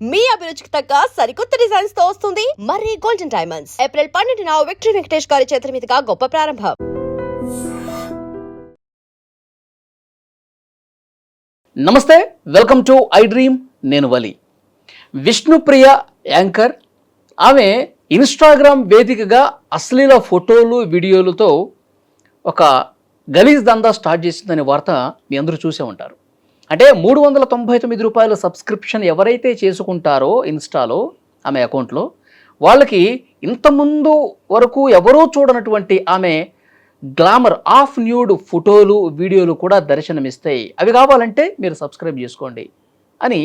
మీ అభిరుచికి తగ్గ సరికొత్త డిజైన్స్ తో వస్తుంది మర్రి గోల్డెన్ డైమండ్స్. ఏప్రిల్ 12న విక్టరీ వెంకటేష్ గారి చేతుల మీదుగా గొప్ప ప్రారంభం. నమస్తే, వెల్కమ్ టు ఐ డ్రీమ్. నేను వలి. విష్ణుప్రియ యాంకర్. ఆమె ఇన్స్టాగ్రామ్ వేదికగా అశ్లీల ఫోటోలు వీడియోలతో ఒక గలీజ్ దందా స్టార్ట్ చేసిందనే వార్త మీ అందరూ చూసే ఉంటారు. అంటే 399 రూపాయల సబ్స్క్రిప్షన్ ఎవరైతే చేసుకుంటారో ఇన్స్టాలో ఆమె అకౌంట్లో, వాళ్ళకి ఇంతకుముందు వరకు ఎవరూ చూడనటువంటి ఆమె గ్లామర్ ఆఫ్ న్యూడ్ ఫోటోలు వీడియోలు కూడా దర్శనమిస్తాయి. అవి కావాలంటే మీరు సబ్స్క్రైబ్ చేసుకోండి అని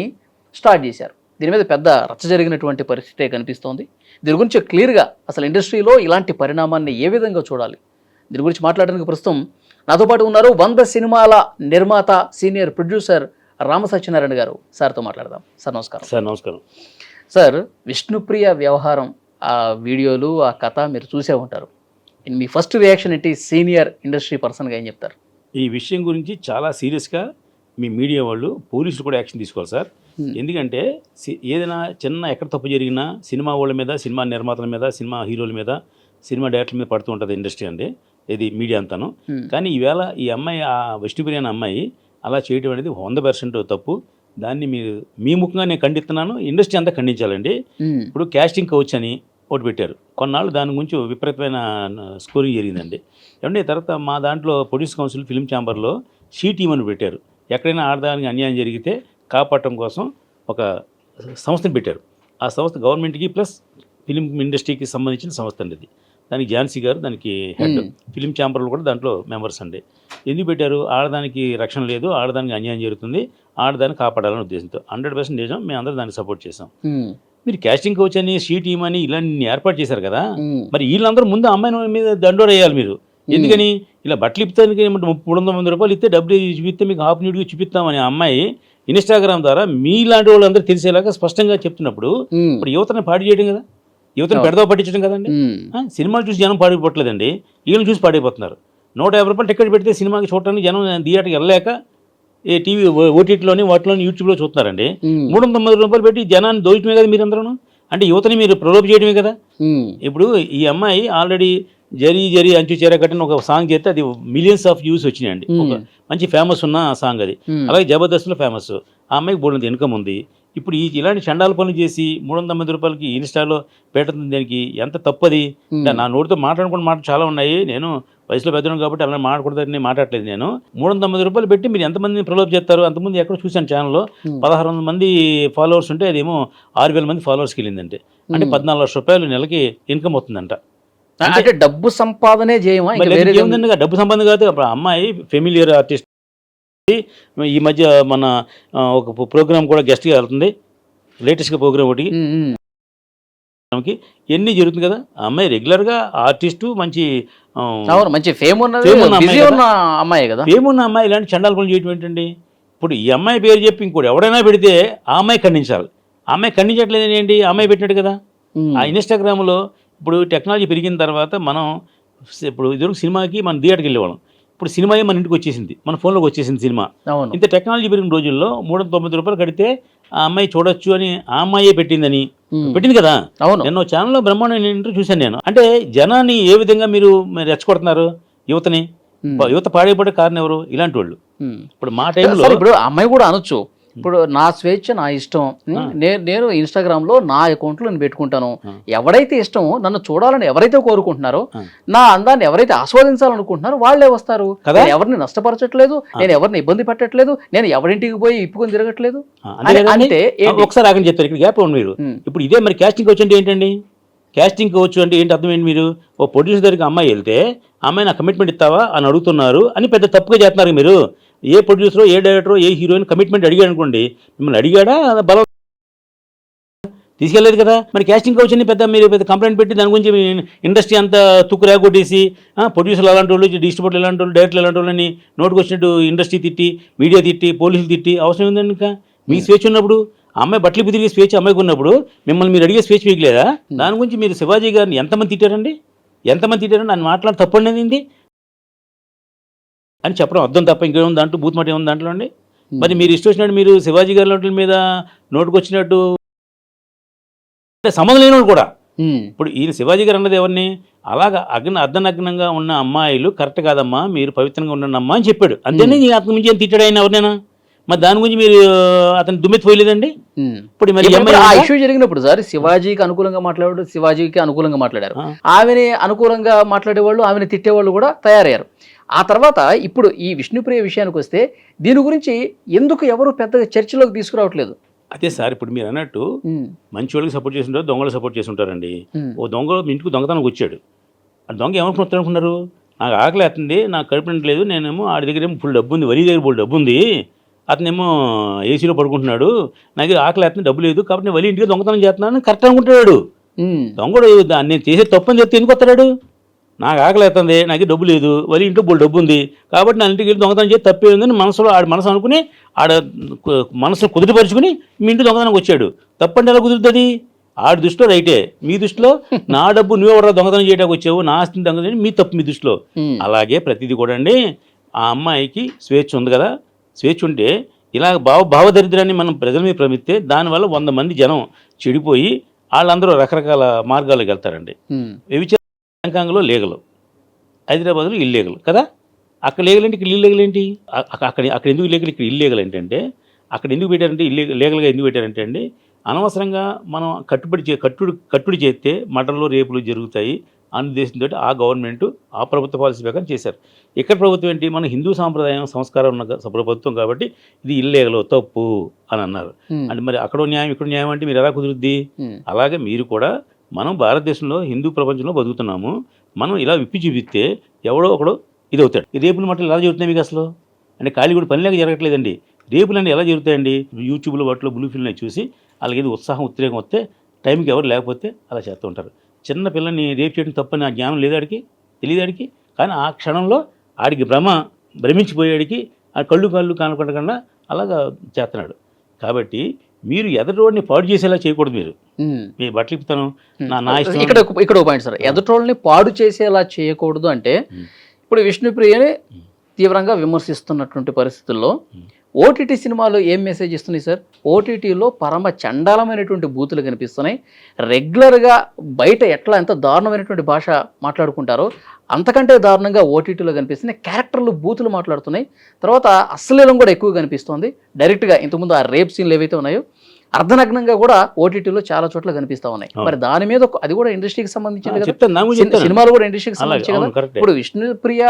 స్టార్ట్ చేశారు. దీని మీద పెద్ద రచ్చ జరిగినటువంటి పరిస్థితే కనిపిస్తోంది. దీని గురించి క్లియర్గా అసలు ఇండస్ట్రీలో ఇలాంటి పరిణామాన్ని ఏ విధంగా చూడాలి, దీని గురించి మాట్లాడడానికి ప్రస్తుతం నాతో పాటు ఉన్నారు 100 సినిమాల నిర్మాత, సీనియర్ ప్రొడ్యూసర్ రామసత్యనారాయణ గారు. సార్తో మాట్లాడదాం. సార్ నమస్కారం. సార్ నమస్కారం. సార్, విష్ణుప్రియ వ్యవహారం, ఆ వీడియోలు, ఆ కథ మీరు చూసే ఉంటారు. మీ ఫస్ట్ రియాక్షన్ ఏంటి? సీనియర్ ఇండస్ట్రీ పర్సన్గా ఏం చెప్తారు? ఈ విషయం గురించి చాలా సీరియస్గా మీ మీడియా వాళ్ళు, పోలీసులు కూడా యాక్షన్ తీసుకోవాలి సార్. ఎందుకంటే ఏదైనా చిన్న ఎక్కడ తప్పు జరిగినా సినిమా వాళ్ళ మీద, సినిమా నిర్మాతల మీద, సినిమా హీరోల మీద, సినిమా డైరెక్టర్ల మీద పడుతూ ఉంటుంది ఇండస్ట్రీ అంటే, ఇది మీడియా అంతాను. కానీ ఈవేళ ఈ అమ్మాయి, ఆ విష్ణుప్రియ అనే అమ్మాయి అలా చేయడం అనేది 100% తప్పు. దాన్ని మీరు మీ ముఖంగా నేను ఖండిస్తున్నాను, ఇండస్ట్రీ అంతా ఖండించాలండి. ఇప్పుడు క్యాస్టింగ్ కౌచ్ అని ఒకటి పెట్టారు. కొన్నాళ్ళు దాని గురించి విపరీతమైన స్కోరింగ్ జరిగిందండి. ఏమంటే తర్వాత మా దాంట్లో ప్రొడ్యూస్ కౌన్సిల్ ఫిల్మ్ ఛాంబర్లో షీ టీమ్ అని పెట్టారు. ఎక్కడైనా ఆడదానికి అన్యాయం జరిగితే కాపాడటం కోసం ఒక సంస్థను పెట్టారు. ఆ సంస్థ గవర్నమెంట్కి ప్లస్ ఫిలిం ఇండస్ట్రీకి సంబంధించిన సంస్థ అండి. అది దానికి ఝాన్సీ గారు దానికి హెడ్. ఫిలిం ఛాంబర్లు కూడా దాంట్లో మెంబర్స్ అండి. ఎందుకు పెట్టారు? ఆడదానికి రక్షణ లేదు, ఆడదానికి అన్యాయం జరుగుతుంది, ఆడదాన్ని కాపాడాలనే ఉద్దేశంతో. 100% నిజం. మేము అందరూ దాన్ని సపోర్ట్ చేసాం. మీరు క్యాస్టింగ్ కోచ్ అని, షీ టీమ్ అని ఇలాంటి ఏర్పాటు చేశారు కదా, మరి వీళ్ళందరూ ముందు అమ్మాయి మీద దండోర వేయాలి మీరు. ఎందుకని ఇలా బట్టలు ఇప్పుతానికి 300 రూపాయలు ఇస్తే డబ్బులు చూపిస్తే మీకు హాఫ్ న్యూడ్గా చూపిస్తామని అమ్మాయి ఇన్స్టాగ్రామ్ ద్వారా మీలాంటి వాళ్ళందరూ తెలిసేలాగా స్పష్టంగా చెప్తున్నప్పుడు ఇప్పుడు యువతని పాడు చేయడం కదా, యువతను పెడదావ పట్టించడం కదండి. సినిమాలు చూసి జనం పాడిపోవట్లేదండి, వీళ్ళని చూసి పాడైపోతున్నారు. 150 రూపాయలు టికెట్ పెడితే సినిమాకి చూడటానికి జనం థియేటర్కి వెళ్ళలేక ఏ టీవీ ఓటీటీలోని వాటిలోని యూట్యూబ్లో చూస్తున్నారండి. 390 రూపాయలు పెట్టి జనాన్ని దోచడమే కదా మీరందరూ. అంటే యువతని మీరు ప్రలోభ చేయడమే కదా. ఇప్పుడు ఈ అమ్మాయి ఆల్రెడీ జరీ అంచు చేర కట్టిన ఒక సాంగ్ చేస్తే అది మిలియన్స్ ఆఫ్ వ్యూస్ వచ్చినాయండి. ఒక మంచి ఫేమస్ ఉన్న సాంగ్ అది. అలాగే జబర్దస్త్లో ఫేమస్. ఆ అమ్మాయికి బోల్డంత ఇన్కమ్ ఉంది. ఇప్పుడు ఇలాంటి చండాల పనులు చేసి 390 రూపాయలకి ఇన్స్టాలో పెట్టడం దానికి ఎంత తప్పది? నా నోటితో మాట్లాడుకున్న మాటలు చాలా ఉన్నాయి. నేను వయసులో పెద్దను కాబట్టి అలా మాట్లాడకూడదని మాట్లాడలేదు. నేను 390 రూపాయలు పెట్టి మీరు ఎంతమందిని ప్రలోభ చేస్తారు? అంతమంది ఎక్కడ చూశాను ఛానల్లో 1600 మంది ఫాలోవర్స్ ఉంటే అదేమో 6000 మంది ఫాలోవర్స్కి వెళ్ళిందంటే, అంటే 14 లక్షల రూపాయలు నెలకి ఇన్కమ్ అవుతుందంట. అంటే డబ్బు సంపాదనే చేయమా? డబ్బు సంపాదన కాదు. అప్పుడు అమ్మాయి ఫెమిలియర్ ఆర్టిస్ట్. ఈ మధ్య మన ఒక ప్రోగ్రామ్ కూడా గెస్ట్గా వెళ్తుంది, లేటెస్ట్గా ప్రోగ్రామ్ ఒకటి ఎన్ని జరుగుతుంది కదా. ఆ అమ్మాయి రెగ్యులర్గా ఆర్టిస్టు, మంచి మంచి ఫేమ్ ఉన్న అమ్మాయి కదా. ఫేమ్ ఉన్న అమ్మాయి ఇలాంటి చండాల పనులు చేయటం ఏంటండి? ఇప్పుడు ఈ అమ్మాయి పేరు చెప్పి ఇంకోటి ఎవడైనా పెడితే ఆ అమ్మాయి ఖండించాలి. ఆ అమ్మాయి ఖండించట్లేదు ఏంటి? ఆ అమ్మాయి పెట్టినట్టు కదా. ఆ ఇన్స్టాగ్రామ్లో ఇప్పుడు టెక్నాలజీ పెరిగిన తర్వాత మనం ఇప్పుడు ఇదివరకు సినిమాకి మనం థియేటర్కి వెళ్ళేవాళ్ళం. ఇప్పుడు సినిమాయే మన ఇంటికి వచ్చేసింది, మన ఫోన్లోకి వచ్చేసింది సినిమా. ఇంత టెక్నాలజీ పెరిగిన రోజుల్లో 390 రూపాయలు కడితే ఆ అమ్మాయి చూడొచ్చు అని ఆ అమ్మాయే పెట్టింది కదా. నేను ఛానల్లో బ్రహ్మాండ ఇంటర్వ్యూ చూశాను నేను. అంటే జనాన్ని ఏ విధంగా మీరు రెచ్చగొడుతున్నారు యువతని? యువత పాడైపోయే కారణం ఎవరు? ఇలాంటి వాళ్ళు. ఇప్పుడు మా టైంలో ఇప్పుడు అమ్మాయి కూడా అనొచ్చు, ఇప్పుడు నా స్వేచ్ఛ, నా ఇష్టం, నేను ఇన్స్టాగ్రామ్లో నా అకౌంట్లో నేను పెట్టుకుంటాను. ఎవరైతే ఇష్టమో, నన్ను చూడాలని ఎవరైతే కోరుకుంటున్నారో, నా అందాన్ని ఎవరైతే ఆస్వాదించాలనుకుంటున్నారో వాళ్ళే వస్తారు. ఎవరిని నష్టపరచట్లేదు, నేను ఎవరిని ఇబ్బంది పెట్టట్లేదు, నేను ఎవరింటికి పోయి ఇప్పుకొని తిరగట్లేదు. అంటే ఒకసారి ఆగని చెప్తారు, ఇక్కడ గ్యాప్ ఉంది మీరు. ఇప్పుడు ఇదే మరి క్యాస్టింగ్ కోచ్ అంటే ఏంటండి? క్యాస్టింగ్ కోచ్ అంటే ఏంటి అర్థం ఏంటి? మీరు ఓ ప్రొడ్యూసర్ దగ్గరికి అమ్మాయి వెళ్తే అమ్మాయి నాకు కమిట్మెంట్ ఇస్తావా అని అడుగుతున్నారు అని పెద్ద తప్పుగా చేస్తున్నారు మీరు. ఏ ప్రొడ్యూసరో, ఏ డైరెక్టరో, ఏ హీరోయిన్ కమిట్మెంట్ అడిగాడు అనుకోండి, మిమ్మల్ని అడిగాడా బలం తీసుకెళ్ళలేదు కదా. మరి క్యాస్టింగ్ కౌచ్ అని మీరు పెద్ద కంప్లైంట్ పెట్టి దాని గురించి ఇండస్ట్రీ అంతా తుక్కు రేగొట్టేసి ప్రొడ్యూసర్లు అలాంటి వాళ్ళు, డిస్ట్రిబ్యూటర్లు ఎలాంటి వాళ్ళు, డైరెక్టర్లు ఎలాంటి వాళ్ళని నోటుకు వచ్చినట్టు ఇండస్ట్రీ తిట్టి, మీడియా తిట్టి, పోలీసులు తిట్టి అవసరం ఉందండి. ఇంకా మీ స్వేచ్ఛ ఉన్నప్పుడు, అమ్మాయి బట్టలు తిరిగే స్వేచ్ఛ అమ్మాయికి ఉన్నప్పుడు మిమ్మల్ని మీరు అడిగే స్వేచ్ఛ మీకు లేదా? దాని గురించి మీరు శివాజీ గారిని ఎంతమంది తిట్టారండి? ఆయన మాట్లాడి తప్పండి అని చెప్పడం అర్థం తప్ప ఇంకేముంది దాంట్లో? బూత్ మాట ఏముంది దాంట్లో అండి? మరి మీరు ఇష్టం వచ్చినట్టు మీరు శివాజీ గారి మీద నోటుకు వచ్చినట్టు అంటే సంబంధం లేనివాడు కూడా. ఇప్పుడు ఈయన శివాజీ గారు అన్నది ఎవరిని, అలాగా అర్ధనగ్నంగా ఉన్న అమ్మాయిలు కరెక్ట్ కాదమ్మా, మీరు పవిత్రంగా ఉండండి అమ్మా అని చెప్పాడు. అంతేనే అతని మించి ఏం తిట్టాడు ఆయన ఎవరినైనా? మరి దాని గురించి మీరు అతను దుమ్మెత్తిపోయలేదండి. ఇప్పుడు మరి ఆ ఇష్యూ జరిగినప్పుడు సార్ శివాజీకి అనుకూలంగా మాట్లాడారు, శివాజీకి అనుకూలంగా మాట్లాడారు, ఆమెని అనుకూలంగా మాట్లాడేవాళ్ళు, ఆమెను తిట్టేవాళ్ళు కూడా తయారయ్యారు. ఆ తర్వాత ఇప్పుడు ఈ విష్ణుప్రియ విషయానికి వస్తే దీని గురించి ఎందుకు ఎవరు పెద్దగా చర్చలోకి తీసుకురావట్లేదు? అదే సార్, ఇప్పుడు మీరు అన్నట్టు మంచి వాళ్ళకి సపోర్ట్ చేసి ఉంటారు, దొంగలు సపోర్ట్ చేసి ఉంటారండి. ఓ దొంగ మీ ఇంటికి దొంగతనానికి వచ్చాడు. ఆ దొంగ ఏమనుకుంటున్నారు, నాకు ఆకలి అవుతుంది, నాకు కడుపు లేదు, నేనేమో ఆడి దగ్గర ఏమో ఫుల్ డబ్బు ఉంది, వరి దగ్గర ఫుల్ డబ్బు ఉంది, అతనేమో ఏసీలో పడుకుంటున్నాడు, నాకు ఆకలి అవుతుంది, డబ్బు లేదు, కాబట్టి నేను వలి ఇంటికి దొంగతనం చేస్తున్నాను కరెక్ట్ అనుకుంటున్నాడు. దొంగడు నేను చేసే తప్పని చెప్తే ఎందుకు వస్తాడు? నాకు ఆకలి అవుతుంది, నాకు డబ్బు లేదు, వలి ఇంట్లో బోల్ డబ్బు ఉంది, కాబట్టి నా ఇంటికి వెళ్ళి దొంగతనం చేసి తప్పే ఉందని మనసులో ఆడ మనసు అనుకుని ఆడ మనసును కుదిరిపరుచుకుని మీ ఇంటి దొంగతనానికి వచ్చాడు. తప్పంటే ఎలా కుదురుతుంది? ఆడి దృష్టిలో రైటే, మీ దృష్టిలో నా డబ్బు నువ్వే ఎవరు దొంగతనం చేయడానికి వచ్చావు, నా ఆస్తిని దొంగతనం మీ తప్పు మీ దృష్టిలో. అలాగే ప్రతిదీ కూడా అండి, ఆ అమ్మాయికి స్వేచ్ఛ ఉంది కదా, స్వేచ్ఛ ఉంటే ఇలా భావదరిద్రాన్ని మనం ప్రజల మీద ప్రమిస్తే దానివల్ల 100 మంది జనం చెడిపోయి వాళ్ళందరూ రకరకాల మార్గాలకు వెళ్తారండి. వ్యభిచారం బ్యాంకాంగ్లో లీగల్, హైదరాబాద్లో ఇల్లీగల్ కదా. అక్కడ లీగల్ ఏంటి, ఇక్కడ ఇల్లీగల్ ఏంటి? అక్కడ ఎందుకు లీగల్, ఇక్కడ ఇల్లీగల్ ఏంటంటే, అక్కడ ఎందుకు పెట్టారంటే లీగల్గా ఎందుకు పెట్టారంటే అండి, అనవసరంగా మనం కట్టుబడి చేస్తే మర్డర్లు రేపులు జరుగుతాయి అనే ఉద్దేశంతో ఆ గవర్నమెంట్ ఆ ప్రభుత్వ పాలసీ ప్రకారం చేశారు. ఇక్కడ ప్రభుత్వం ఏంటి, మన హిందూ సాంప్రదాయం సంస్కారం ఉన్న ప్రభుత్వం కాబట్టి ఇది ఇల్లీగల్, తప్పు అని అన్నారు. అంటే మరి అక్కడ న్యాయం ఇక్కడ న్యాయం అంటే మీరు ఎలా కుదురుద్ది? అలాగే మీరు కూడా మనం భారతదేశంలో హిందూ ప్రపంచంలో బతుకుతున్నాము, మనం ఇలా విప్పి చూపిస్తే ఎవడో ఒకడు ఇది అవుతాడు. ఈ రేపుల మాటలు ఎలా జరుగుతున్నాయి మీకు అసలు? అంటే ఖాళీ కూడా పనిలేక జరగట్లేదండి. రేపులన్నీ ఎలా జరుగుతాయండి? యూట్యూబ్లో వాటిలో బ్లూ ఫిల్మ్ని చూసి వాళ్ళకి ఏదో ఉత్సాహం ఉద్రేకం వస్తే టైంకి ఎవరు లేకపోతే అలా చేస్తూ ఉంటారు. చిన్న పిల్లల్ని రేపు చేయడం తప్పని ఆ జ్ఞానం లేదాడికి, తెలియదాడికి, కానీ ఆ క్షణంలో ఆడికి భ్రమించిపోయాడికి ఆ కళ్ళు కనపడకుండా అలాగా చేస్తున్నాడు. కాబట్టి మీరు ఎదటోడిని పాడు చేసేలా చేయకూడదు. మీరు మీ బట్టలు ఇప్పుతాను నా ఇష్టం. ఇక్కడ పాయింట్ సార్, ఎదటోళ్ళని పాడు చేసేలా చేయకూడదు అంటే ఇప్పుడు విష్ణుప్రియని తీవ్రంగా విమర్శిస్తున్నటువంటి పరిస్థితుల్లో ఓటీటీ సినిమాలు ఏం మెసేజ్ ఇస్తున్నాయి సార్? ఓటీటీలో పరమ చండాలమైనటువంటి బూతులు కనిపిస్తున్నాయి. రెగ్యులర్గా బయట ఎంత దారుణమైనటువంటి భాష మాట్లాడుకుంటారో అంతకంటే దారుణంగా ఓటీటీలో కనిపిస్తున్నాయి. క్యారెక్టర్లు బూతులు మాట్లాడుతున్నాయి. తర్వాత అశ్లీలం కూడా ఎక్కువ కనిపిస్తుంది. డైరెక్ట్గా ఇంతకుముందు ఆ రేప్ సీన్లు ఏవైతే ఉన్నాయో అర్ధనగ్నంగా కూడా ఓటీటీలో చాలా చోట్ల కనిపిస్తూ ఉన్నాయి. మరి దాని మీద అది కూడా ఇండస్ట్రీకి సంబంధించింది కదా, సినిమాలు కూడా ఇండస్ట్రీకి సంబంధించి కదా. ఇప్పుడు విష్ణుప్రియ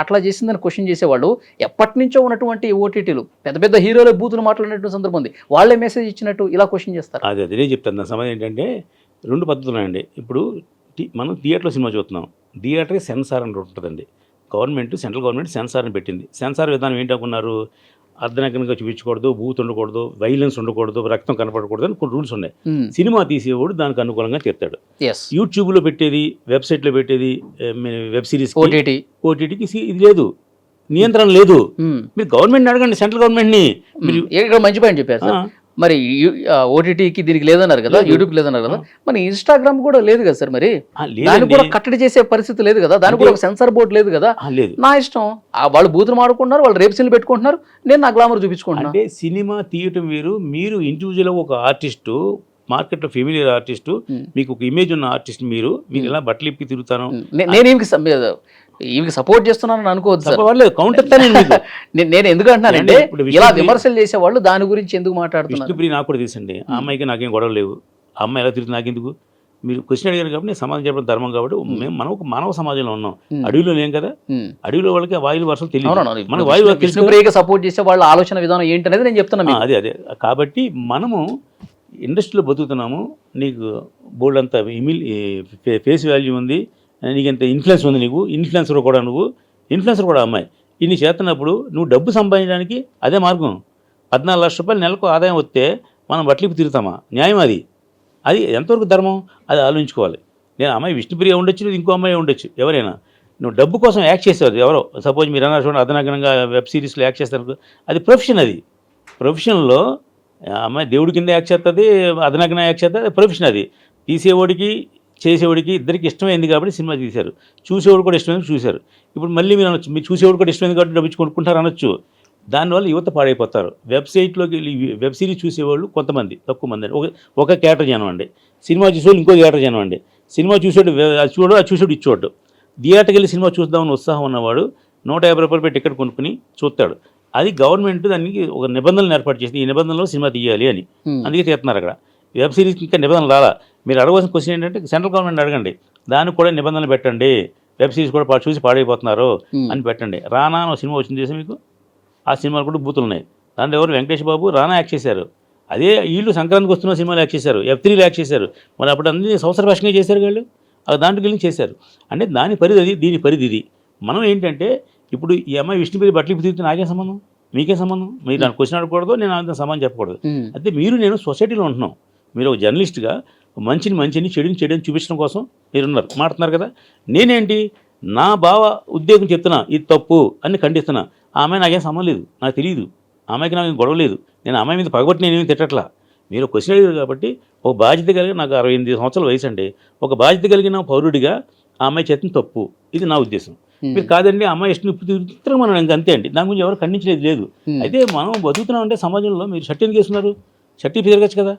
అట్లా చేసిందని క్వశ్చన్ చేసేవాళ్ళు ఎప్పటి నుంచో ఉన్నటువంటి ఓటీటీలు పెద్ద పెద్ద హీరోల బూతులు మాట్లాడినటువంటి సందర్భం ఉంది. వాళ్ళే మెసేజ్ ఇచ్చినట్టు ఇలా క్వశ్చన్ చేస్తారు. అదే చెప్తాను. దాని సమయం ఏంటంటే 2 పద్ధతులు ఉన్నాయండి. ఇప్పుడు మనం థియేటర్లో సినిమా చూస్తున్నాం, థియేటర్కి సెన్సార్ అని ఉంటుందండి. సెంట్రల్ గవర్నమెంట్ సెన్సార్ని పెట్టింది. సెన్సార్ విధానం ఏంటనుకున్నారు? అర్ధనగ్నంగా చూపించకూడదు, బూత్ ఉండకూడదు, వైలెన్స్ ఉండకూడదు, రక్తం కనపడకూడదు అని కొన్ని రూల్స్ ఉన్నాయి. సినిమా తీసేవాడు దానికి అనుకూలంగా తీర్తాడు. యూట్యూబ్లో పెట్టేది, వెబ్సైట్లో పెట్టేది, వెబ్ సిరీస్ ఓటీటీకి ఇది లేదు, నియంత్రణ లేదు. మీరు గవర్నమెంట్ అడగండి, సెంట్రల్ గవర్నమెంట్ని. మీరు ఇక్కడ మంచి పాయింట్ చెప్పారు సార్. మరి ఓటీటీకి దీనికి లేదన్నారు కదా, యూట్యూబ్ లేదన్నారు కదా, మరి ఇన్స్టాగ్రామ్ కూడా లేదు కదా సార్. మరి దానికి కూడా కట్టడి చేసే పరిస్థితి లేదు కదా, దానికి కూడా ఒక సెన్సార్ బోర్డు లేదు కదా. నా ఇష్టం, వాళ్ళు బూతులు మాడుకుంటున్నారు, వాళ్ళు రేప్ సీన్లు పెట్టుకుంటున్నారు, నేను నా గ్లామర్ చూపించుకుంటున్నాను. అంటే సినిమా తీయటం వేరు. మీరు ఇండివిజువల్ ఒక ఆర్టిస్టు, మార్కెట్లో ఫెమిలియర్ ఆర్టిస్టు, మీకు ఒక ఇమేజ్ ఉన్న ఆర్టిస్ట్, మీరు ఇలా బట్టలు ఇప్పి తిరుగుతాను. ఈమెకి సపోర్ట్ చేస్తున్నానని అనుకోవద్దు. కౌంటర్ నేను ఎందుకు అంటున్నానంటే ఇలా విమర్శలు చేసే వాళ్ళు దాని గురించి ఎందుకు మాట్లాడుతున్నారు? విష్ణుప్రియ నాకు కూడా తెలుసండి. ఆ అమ్మాయికి నాకేం గొడవ లేవు. ఆ అమ్మాయి ఎలా తిరుగుతుంది నాకెందుకు? మీరు క్వశ్చన్ అడిగారు కాబట్టి నేను సమాధానం చెప్పడం ధర్మం కాబట్టి. మనం ఒక మానవ సమాజంలో ఉన్నాం, అడవిలో లేం కదా. అడవిలో వాళ్ళకి వాయువు వర్షం తెలియదు, మన వాయువు విష్ణుప్రియకి సపోర్ట్ చేసే వాళ్ళ ఆలోచన విధానం ఏంటనేది నేను చెప్తున్నాను. అదే కాబట్టి మనము ఇండస్ట్రీలో బతుకుతున్నాము. నీకు బోల్డ్ అంతా ఫేస్ వాల్యూ ఉంది, నీకంత ఇన్ఫ్లుయెన్స్ ఉంది, నీకు ఇన్ఫ్లుయెన్సర్ కూడా అమ్మాయి ఇన్ని చేస్తున్నప్పుడు నువ్వు డబ్బు సంపాదించడానికి అదే మార్గం. 14 లక్షల రూపాయలు నెలకు ఆదాయం వస్తే మనం బట్టలిపి తిరుగుతామా? న్యాయం అది ఎంతవరకు ధర్మం? అది ఆలోచించుకోవాలి. నేను అమ్మాయి విష్ణుప్రియ ఉండొచ్చు, ఇంకో అమ్మాయి ఉండొచ్చు, ఎవరైనా. నువ్వు డబ్బు కోసం యాక్ట్ చేసేవారు ఎవరో, సపోజ్ మీరు అన్నారు చూడండి, అదనగనంగా వెబ్ సిరీస్లో యాక్ట్ చేస్తారు, అది ప్రొఫెషన్. అది ప్రొఫెషన్లో అమ్మాయి దేవుడి కింద యాక్ట్ చేస్తుంది, అదనగన యాక్ట్ చేస్తుంది, అది ప్రొఫెషన్. అది తీసేవాడికి చేసేవాడికి ఇద్దరికి ఇష్టమైంది కాబట్టి సినిమా తీశారు, చూసేవాడు కూడా ఇష్టమైంది చూశారు. ఇప్పుడు మళ్ళీ మీరు అనొచ్చు, మీరు చూసేవాడు కూడా ఇష్టమైంది కాబట్టి డబ్బు కొనుక్కుంటారు అనొచ్చు. దానివల్ల యువత పాడైపోతారు. వెబ్సైట్లోకి వెళ్ళి వెబ్ సిరీస్ చూసేవాళ్ళు కొంతమంది, తక్కువ మంది అండి. ఒక క్యాటర్ జనం అండి. సినిమా చూసేవాళ్ళు ఇంకో క్యాటర్ జనం అండి. సినిమా చూసాడు అది చూసాడు ఇది చూడ్డు. థియేటర్కి వెళ్ళి సినిమా చూద్దామని ఉత్సాహం ఉన్నవాడు ₹150 పెట్టి టికెట్ కొనుక్కుని చూస్తాడు. అది గవర్నమెంట్ దానికి ఒక నిబంధనలు ఏర్పాటు చేసింది, ఈ నిబంధనలో సినిమా తీయాలి అని. అందుకే తీస్తున్నారు అక్కడ. వెబ్ సిరీస్ ఇంకా నిబంధనలు రాలా. మీరు అడగవలసిన క్వశ్చన్ ఏంటంటే సెంట్రల్ గవర్నమెంట్ అడగండి, దానికి కూడా నిబంధనలు పెట్టండి, వెబ్ సిరీస్ కూడా చూసి పాడైపోతున్నారు అని పెట్టండి. రానా అని సినిమా వచ్చింది చేసి మీకు, ఆ సినిమాలు కూడా బూతులు ఉన్నాయి. దాంట్లో ఎవరు వెంకటేష్ బాబు రానా యాక్ట్ చేశారు. అదే వీళ్ళు సంక్రాంతికి వస్తున్న సినిమాలు యాక్ట్ చేశారు, F3లో యాక్ట్ చేశారు. మరి అప్పుడు అన్ని సంవత్సర భాషగా చేశారు వాళ్ళు, అది దాంట్లోకి వెళ్ళి చేశారు. అంటే దాని పరిధి అది, దీని పరిధి ఇది. మనం ఏంటంటే ఇప్పుడు ఈ అమ్మాయి విష్ణుప్రియ బట్టలు తిరిగితే నాకేం సంబంధం, మీకేం సంబంధం? మీరు నాకు క్వశ్చన్ అడగకూడదు, నేను అంత సమాధానం చెప్పకూడదు. అయితే మీరు నేను సొసైటీలో ఉంటున్నాం. మీరు ఒక జర్నలిస్ట్గా మంచిని చెడుని చూపించడం కోసం మీరున్నారు, మాట్లాడుతున్నారు కదా. నేనేంటి నా భావ ఉద్యోగం చెప్తున్నా, ఇది తప్పు అని ఖండిస్తున్నా. ఆ అమ్మాయి నాకేం సంబంధం లేదు, నాకు తెలియదు, అమ్మాయికి నాకు గొడవ లేదు. నేను అమ్మాయి మీద పగబట్టి నేనేమి తిట్టట్లా. మీరు క్వశ్చన్ అడిగారు కాబట్టి ఒక బాధ్యత కలిగిన, నాకు 68 సంవత్సరాల వయసు అండి, ఒక బాధ్యత కలిగిన పౌరుడిగా ఆ అమ్మాయి చేసిన తప్పు, ఇది నా ఉద్దేశం. మీరు కాదండి ఆ అమ్మాయి ఇష్టం ఇప్పుడు మనం ఇంకా అంతే అండి, దాని గురించి ఎవరు ఖండించలేదు లేదు. అయితే మనం బతుకుతున్నాం అంటే సమాజంలో మీరు షర్ట్ ఎందుకు వేస్తున్నారు? షర్ట్ తిరగచ్చు కదా,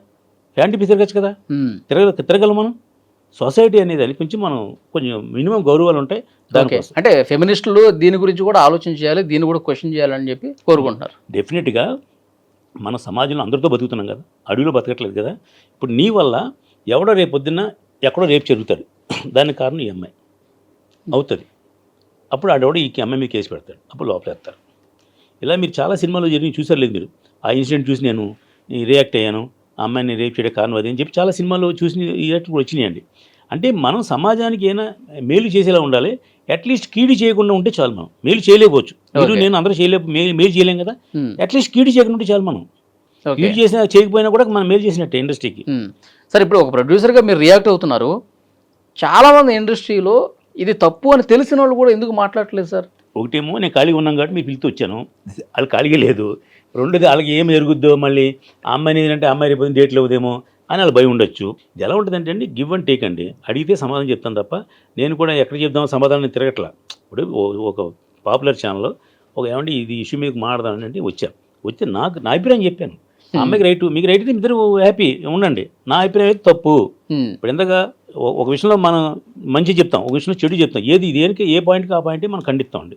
ప్యాంటు తిరగచ్చు కదా, తిరగలం మనం. సొసైటీ అనేది అని కొంచెం మనం కొంచెం మినిమం గౌరవాలు ఉంటాయి దానికోసం. అంటే ఫెమినిస్టులు దీని గురించి కూడా ఆలోచన చేయాలి, దీన్ని కూడా క్వశ్చన్ చేయాలని చెప్పి కోరుకుంటున్నారు. డెఫినెట్గా మన సమాజంలో అందరితో బతుకుతున్నాం కదా, అడవిలో బతకట్లేదు కదా. ఇప్పుడు నీ వల్ల ఎవడో రేపు పొద్దున్న ఎక్కడో రేపు జరుగుతాడు, దానికి కారణం ఈ అమ్మాయి అవుతుంది. అప్పుడు ఆడెవడో ఈ అమ్మాయి మీద కేసు పెడతాడు, అప్పుడు లోపలేస్తారు. ఇలా మీరు చాలా సినిమాలో జరిగి చూసారు లేదు మీరు. ఆ ఇన్సిడెంట్ చూసి నేను రియాక్ట్ అయ్యాను, ఆ అమ్మాయిని రేప్ చేయడం కారణం అది అని చెప్పి చాలా సినిమాల్లో చూసి రియాక్ట్ కూడా వచ్చినాయండి. అంటే మనం సమాజానికి ఏమైనా మేలు చేసేలా ఉండాలి, అట్లీస్ట్ కీడు చేయకుండా ఉంటే చాలు. మనం మేలు చేయలేకపోవచ్చు, మీరు నేను అందరూ మేలు చేయలేం కదా, అట్లీస్ట్ కీడు చేయకుండా ఉంటే చాలు. మనం కీడు చేసినా చేయకపోయినా కూడా మనం మేలు చేసినట్టే ఇండస్ట్రీకి. సార్ ఇప్పుడు ఒక ప్రొడ్యూసర్గా మీరు రియాక్ట్ అవుతున్నారు, చాలామంది ఇండస్ట్రీలో ఇది తప్పు అని తెలిసిన వాళ్ళు కూడా ఎందుకు మాట్లాడట్లేదు సార్? ఒకటేమో నేను ఖాళీగా ఉన్నాను కాబట్టి మీరు పిలిచి వచ్చాను, వాళ్ళు ఖాళీగా లేదు. రెండోది వాళ్ళకి ఏం జరుగుద్దో, మళ్ళీ ఆ అమ్మాయిని ఏంటంటే అమ్మాయి రేపు డేట్లు అవుదేమో అని వాళ్ళు భయం ఉండొచ్చు. ఇది ఎలా ఉంటుందంటే అండి, గివ్ అండ్ టేక్ అండి. అడిగితే సమాధానం చెప్తాను తప్ప నేను కూడా ఎక్కడ చెప్దామో సమాధానం తిరగట్లా. ఇప్పుడు ఒక పాపులర్ ఛానల్లో ఏమంటే ఇది ఇష్యూ మీద మాట్లాడదామంటే వచ్చి నా అభిప్రాయం చెప్పాను. ఆ అమ్మాయికి రైట్, మీకు రైట్ అయితే ఇద్దరు హ్యాపీ ఉండండి. నా అభిప్రాయం అయితే తప్పు. ఇప్పుడు ఎంతగా ఒక విషయంలో మనం మంచి చెప్తాం, ఒక విషయంలో చెడు చెప్తాం, ఏది దేనికి ఏ పాయింట్కి ఆ పాయింట్ మనం ఖండిస్తామండి.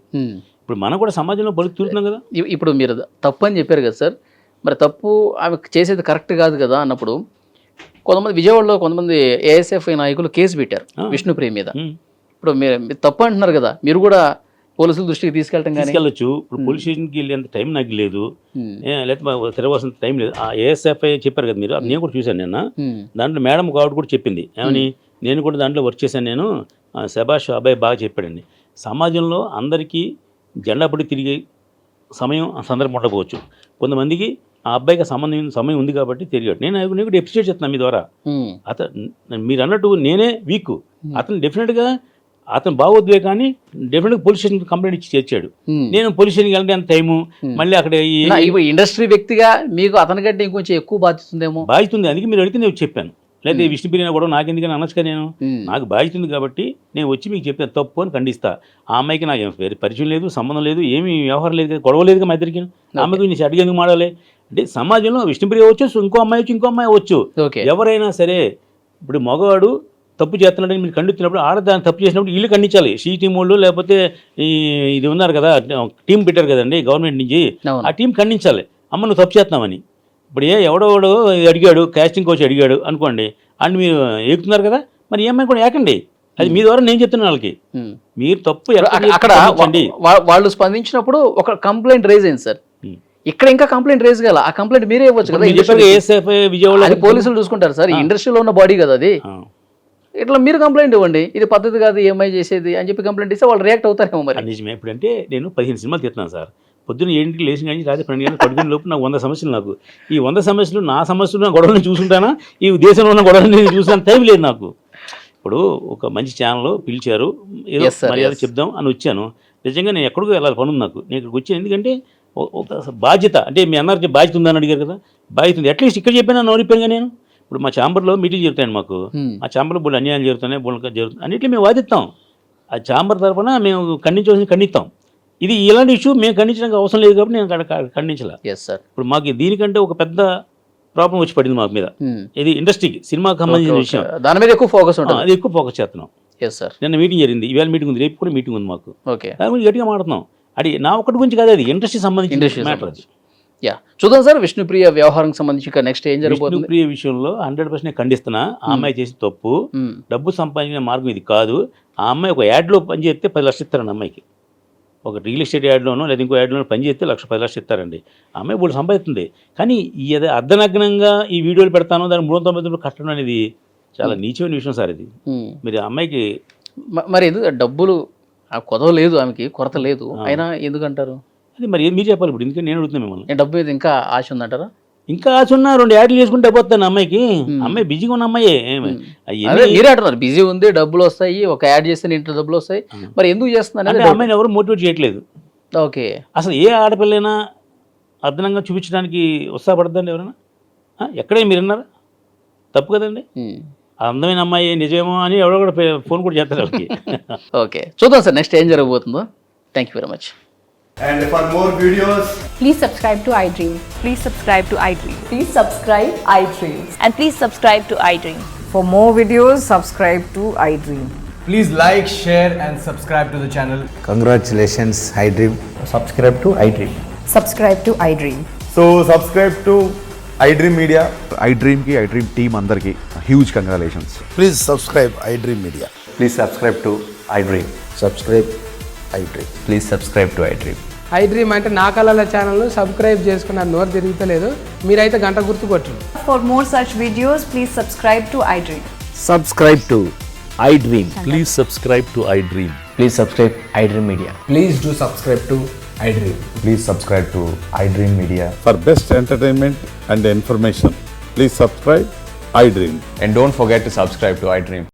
ఇప్పుడు మనం కూడా సమాజంలో తిరుగుతున్నాం కదా. ఇప్పుడు మీరు తప్పు అని చెప్పారు కదా సార్, మరి తప్పు ఆమె చేసేది కరెక్ట్ కాదు కదా అన్నప్పుడు కొంతమంది విజయవాడలో కొంతమంది ఏఎస్ఎఫ్ఐ నాయకులు కేసు పెట్టారు విష్ణుప్రియ మీద. ఇప్పుడు మీరు తప్పు అంటున్నారు కదా, మీరు కూడా పోలీసుల దృష్టికి తీసుకెళ్ళచ్చు. ఇప్పుడు పోలీస్ స్టేషన్కి వెళ్ళేంత టైం నాకు లేదు, లేకపోతే తిరగవలసిన టైం లేదు. ఆ ఏఎస్ఎఫ్ఐ చెప్పారు కదా మీరు, నేను కూడా చూశాను నిన్న. దాంట్లో మేడం ఒక ఆవిడ కూడా చెప్పింది ఏమని, నేను కూడా దాంట్లో వర్క్ చేశాను, నేను శభాష్ అబ్బాయి బాగా చెప్పాడండి. సమాజంలో అందరికీ జెండా పడి తిరిగే సందర్భం ఉండకపోవచ్చు, కొంతమందికి ఆ అబ్బాయికి సమయం ఉంది కాబట్టి తిరిగాడు. నేను కూడా ఎప్రిషియేట్ చేస్తున్నాను మీ ద్వారా. అతను మీరు అన్నట్టు నేనే వీక్, అతను డెఫినెట్గా అతను భావోద్వేగాన్ని డెఫినెట్గా పోలీస్ స్టేషన్ కంప్లైంట్ ఇచ్చి చేర్చాడు. నేను పోలీస్ స్టేషన్కి వెళ్ళడానికి అంత టైము, మళ్ళీ అక్కడ ఇండస్ట్రీ వ్యక్తిగా మీకు అతనికంటే ఇంకొంచెం ఎక్కువ బాధ్యత ఉందేమో. బాధ్యత ఉంది, అందుకే మీరు అడిగితే నేను చెప్పాను. లేదా విష్ణుప్రియ కూడా నాకెందుకని అనొచ్చుగా, నేను నాకు బాధ్యత ఉంది కాబట్టి నేను వచ్చి మీకు చెప్పాను తప్పు అని ఖండిస్తా. ఆ అమ్మాయికి నాకు వేరే పరిచయం లేదు, సంబంధం లేదు, ఏమీ వ్యవహారం లేదు కదా, గొడవ లేదు కదా మా ఇద్దరికి. ఆ అమ్మాయికి నేను అడిగి ఎందుకు మాడాలి అంటే, సమాజంలో విష్ణుప్రియ వచ్చు, ఇంకో అమ్మాయి వచ్చు, ఎవరైనా సరే. ఇప్పుడు మగవాడు తప్పు చేస్తున్నాడని మీరు ఖండిస్తున్నప్పుడు, ఆడదాన్ని తప్పు చేసినప్పుడు వీళ్ళు ఖండించాలి. సి టీం వాళ్ళు లేకపోతే ఇది ఉన్నారు కదా, టీం పెట్టారు కదండి గవర్నమెంట్ నుంచి, ఆ టీం ఖండించాలి, అమ్మ నువ్వు తప్పు చేస్తున్నామని. ఇప్పుడు ఎవడోవాడు అడిగాడు, కాస్టింగ్ కోచ్ అడిగాడు అనుకోండి, అండ్ మీరు ఎక్కుతున్నారు కదా, మరి ఈ అమ్మాయి కూడా ఏకండి. అది మీ ద్వారా నేను చెప్తున్నాను వాళ్ళకి, మీరు తప్పు అక్కడ వాళ్ళు స్పందించినప్పుడు ఒక కంప్లైంట్ రైజ్ అయింది సార్. ఇక్కడ ఇంకా కంప్లైంట్ రేజ్ కాల, ఆ కంప్లైంట్ మీరే ఇవ్వచ్చు కదా. విజయవాడ పోలీసులు చూసుకుంటారు సార్, ఇండస్ట్రీలో ఉన్న బాడీ కదా అది. ఇట్లా మీరు కంప్లైంట్ ఇవ్వండి, ఇది పద్ధతి కాదు ఏమై చేసేది అని చెప్పి కంప్లైంట్ ఇస్తే వాళ్ళు రియాక్ట్ అవుతారేమో. మరి నిజమే. ఇప్పుడంటే నేను 15 సినిమాలు తీస్తున్నాను సార్, పొద్దున్న 7కి లేచిన కానీ రాత్రి 12 గంటలకు పడుకునే లోపు నాకు 100 సమస్యలు. నాకు ఈ 100 సమస్యలు, నా సమస్యలు, నా గొడవలను చూసుకుంటానా, ఈ దేశంలో ఉన్న గొడవలను నేను చూసాను టైం లేదు నాకు. ఇప్పుడు ఒక మంచి ఛానల్లో పిలిచారు, ఏదో మర్యాద చెప్దాం అని వచ్చాను. నిజంగా నేను ఎక్కడికో వెళ్ళాలి, పని ఉంది నాకు, నేను ఇక్కడికి వచ్చాను. ఎందుకంటే ఒక బాధ్యత, అంటే మీ అందరికీ బాధ్యత ఉందని అడిగారు కదా, బాధ్యత ఉంది. అట్లీస్ట్ ఇక్కడ చెప్పినా నోరిపోయాను నేను. ఇప్పుడు మా ఛాంబర్లో మీటింగ్ జరుగుతాయండి మాకు, ఆ ఛాంబర్లో బోళ్ళు అన్యాయాలు జరుగుతున్నాయి, బోళ్ళు జరుగుతున్నాయి, అన్నింటినీ మేము వాదిస్తాం. ఆ ఛాంబర్ తరఫున మేము ఖండించవలసింది ఖండిస్తాం. ఇది ఇలాంటి ఇష్యూ మేము ఖండించడానికి అవసరం లేదు కాబట్టి నేను ఖండించలే. Yes sir. ఇప్పుడు మాకు దీనికంటే ఒక పెద్ద ప్రాబ్లం వచ్చి పడింది మాకు మీద. ఇది ఇండస్ట్రీకి సినిమాకి సంబంధించిన విషయం, దాని మీద ఎక్కువ ఫోకస్ ఉంటుంది. అది ఎక్కువ ఫోకస్ చేస్తున్నాం. Yes sir. నిన్న మీటింగ్ జరిగింది, ఇవాళ మీటింగ్ ఉంది, రేపు కూడా మీటింగ్ ఉంది మాకు. ఓకే. దాని గురించి గట్టిగా మాట్లాడుతున్నాం. అది నా ఒక్కటి గురించి కాదు, అది ఇండస్ట్రీకి సంబంధించిన మ్యాటర్ అది. యా, చూద్దాం సార్. విష్ణుప్రియ వ్యవహారం సంబంధించి నెక్స్ట్ ఏం జరగబోతుంది? విష్ణుప్రియ విషయంలో 100% ఖండిస్తున్నా. ఆ అమ్మాయి చేసి తప్పు, డబ్బు సంపాదించిన మార్గం ఇది కాదు. ఆ అమ్మాయి ఒక యాడ్లో పని చేస్తే 10 లక్షలు ఇస్తారండి అమ్మాయికి. ఒక రియల్ ఎస్టేట్ యాడ్లోనో లేదా ఇంకో యాడ్లోనో పని చేస్తే 10 లక్షలు ఇస్తారండి. ఆ అమ్మాయి ఇప్పుడు సంపాదిస్తుంది. కానీ ఇది అర్ధనగ్నంగా ఈ వీడియోలు పెడతాను, దాన్ని 390 కట్టడం అనేది చాలా నీచమైన విషయం సార్. ఇది మీరు ఆ అమ్మాయికి మరి ఎందుకు డబ్బులు కొదవ లేదు, ఆమెకి కొరత లేదు, అయినా ఎందుకంటారు? అది మరి మీరు చెప్పాలి ఇప్పుడు, ఎందుకంటే నేను అడుగుతున్నాను మిమ్మల్ని. డబ్బు మీద ఇంకా ఆశ ఉందంటారా? ఇంకా ఆశ ఉన్నా 2 యాడ్లు చేసుకుంటే అయిపోతాను అమ్మాయికి. అమ్మాయి బిజీగా ఉన్న అమ్మాయి. మీరే అంటున్నారు బిజీ ఉంది, డబ్బులు వస్తాయి, ఒక యాడ్ చేస్తే ఇంట్లో డబ్బులు వస్తాయి, మరి ఎందుకు చేస్తున్నారు? అమ్మాయిని ఎవరు మోటివేట్ చేయట్లేదు. ఓకే. అసలు ఏ ఆడపిల్లైనా అదనంగా చూపించడానికి ఉత్సాహపడద్దండి ఎవరైనా? ఎక్కడే మీరు విన్నారా? తప్పు కదండి. అందమైన అమ్మాయి నిజమేమో అని ఎవరో కూడా ఫోన్ కూడా చేస్తారు వాళ్ళకి. ఓకే, చూద్దాం సార్ నెక్స్ట్ ఏం జరగబోతుందో. Thank you very much. And for more videos, Please subscribe to iDream. Please subscribe to iDream. Please subscribe iDream. And please subscribe to iDream. For more videos, subscribe to iDream. please like, share and subscribe to the channel. Congratulations, iDream. Subscribe to iDream. Subscribe to iDream. So subscribe to iDream Media. iDream ki iDream team andarki huge congratulations. Please subscribe iDream Media. Please subscribe to iDream. Subscribe iDream. Please subscribe to iDream. iDream అంటే నా కళల channel subscribe చేసుకున్న నోరు తిరుగుతలేదు, మీరైతే గంట గుర్తు కొట్టండి. For more such videos, please subscribe to iDream. Subscribe to iDream. Please subscribe to iDream. Please subscribe iDream Media. Please do subscribe to iDream. Please subscribe to iDream Media. For best entertainment and information, please subscribe iDream. And don't forget to subscribe to iDream.